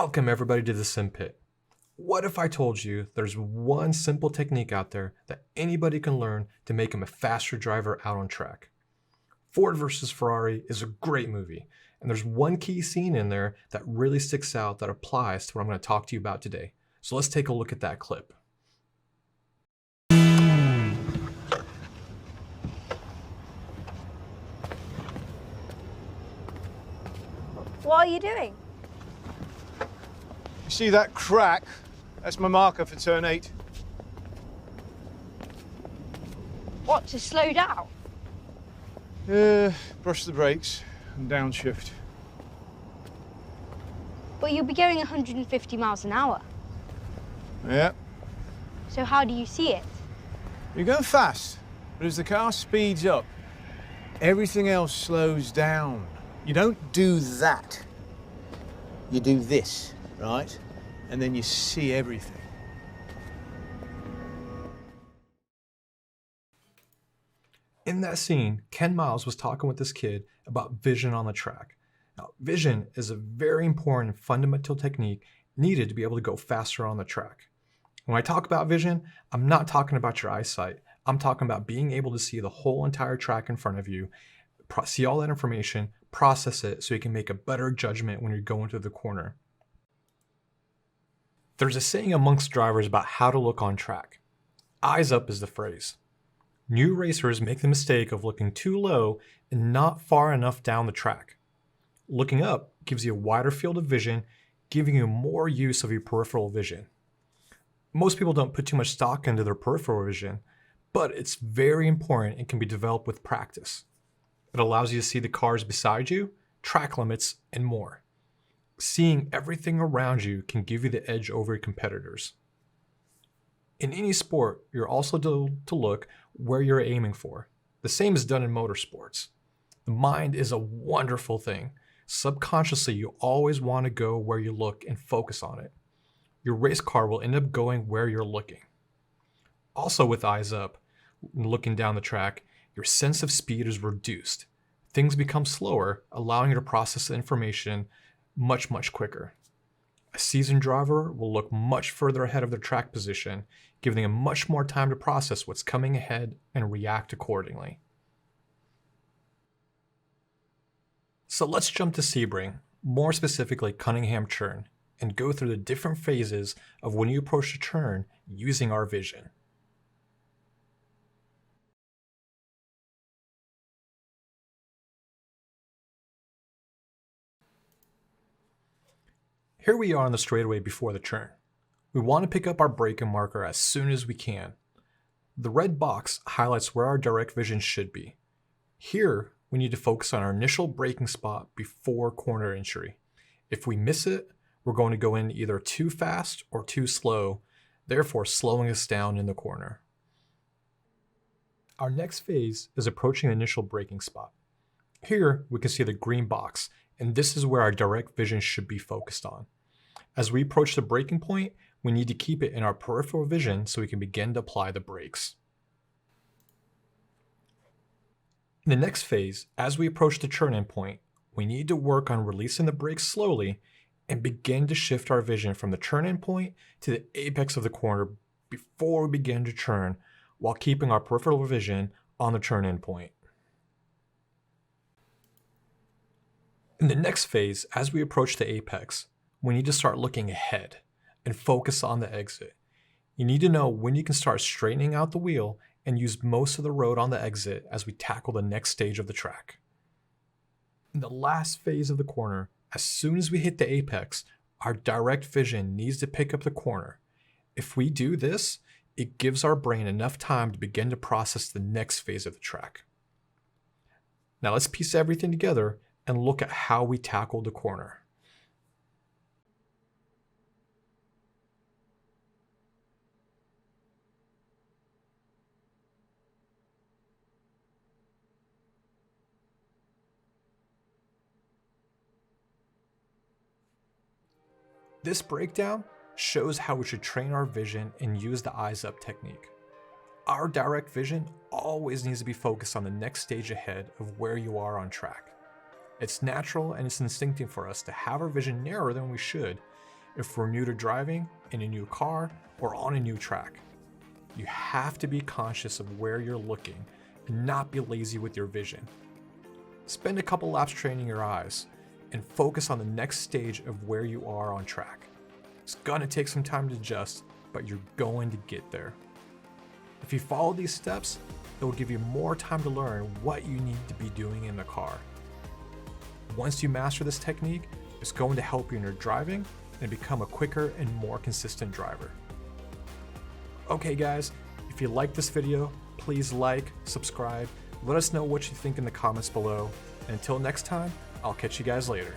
Welcome everybody to the Simpit. What if I told you there's one simple technique out there that anybody can learn to make them a faster driver out on track? Ford versus Ferrari is a great movie, and there's one key scene in there that really sticks out that applies to what I'm going to talk to you about today. So let's take a look at that clip. What are you doing? You see that crack? That's my marker for turn 8. What, to slow down? Brush the brakes and downshift. But you'll be going 150 miles an hour. Yeah, So how do you see it? you're going fast, but as the car speeds up, everything else slows down. You don't do that. You do this, right? And then you see everything. In that scene, Ken Miles was talking with this kid about vision on the track. Now, vision is a very important fundamental technique needed to be able to go faster on the track. When I talk about vision, I'm not talking about your eyesight. I'm talking about being able to see the whole entire track in front of you, see all that information, process it so you can make a better judgment when you're going through the corner. There's a saying amongst drivers about how to look on track. Eyes up is the phrase. New racers make the mistake of looking too low and not far enough down the track. Looking up gives you a wider field of vision, giving you more use of your peripheral vision. Most people don't put too much stock into their peripheral vision, but it's very important and can be developed with practice. It allows you to see the cars beside you, track limits, and more. Seeing everything around you can give you the edge over your competitors. In any sport, you're also told to look where you're aiming for. The same is done in motorsports. The mind is a wonderful thing. Subconsciously, you always want to go where you look and focus on it. Your race car will end up going where you're looking. Also with eyes up, looking down the track, your sense of speed is reduced. Things become slower, allowing you to process the information much quicker. A seasoned driver will look much further ahead of their track position, giving them much more time to process what's coming ahead and react accordingly. So let's jump to Sebring, more specifically Cunningham turn, and go through the different phases of when you approach a turn using our vision. Here we are on the straightaway before the turn. We want to pick up our braking marker as soon as we can. The red box highlights where our direct vision should be. Here, we need to focus on our initial braking spot before corner entry. If we miss it, we're going to go in either too fast or too slow, therefore slowing us down in the corner. Our next phase is approaching the initial braking spot. Here, we can see the green box, and this is where our direct vision should be focused on. As we approach the braking point, we need to keep it in our peripheral vision so we can begin to apply the brakes. In the next phase, as we approach the turn-in point, we need to work on releasing the brakes slowly and begin to shift our vision from the turn-in point to the apex of the corner before we begin to turn, while keeping our peripheral vision on the turn-in point. In the next phase, as we approach the apex, we need to start looking ahead and focus on the exit. You need to know when you can start straightening out the wheel and use most of the road on the exit as we tackle the next stage of the track. In the last phase of the corner, as soon as we hit the apex, our direct vision needs to pick up the corner. If we do this, it gives our brain enough time to begin to process the next phase of the track. Now let's piece everything together and look at how we tackle the corner. This breakdown shows how we should train our vision and use the eyes up technique. Our direct vision always needs to be focused on the next stage ahead of where you are on track. It's natural and it's instinctive for us to have our vision narrower than we should, if we're new to driving, in a new car, or on a new track. You have to be conscious of where you're looking and not be lazy with your vision. Spend a couple laps training your eyes and focus on the next stage of where you are on track. It's gonna take some time to adjust, but you're going to get there. If you follow these steps, it will give you more time to learn what you need to be doing in the car. Once you master this technique, it's going to help you in your driving and become a quicker and more consistent driver. Okay guys, if you like this video, please like, subscribe, let us know what you think in the comments below, and until next time, I'll catch you guys later.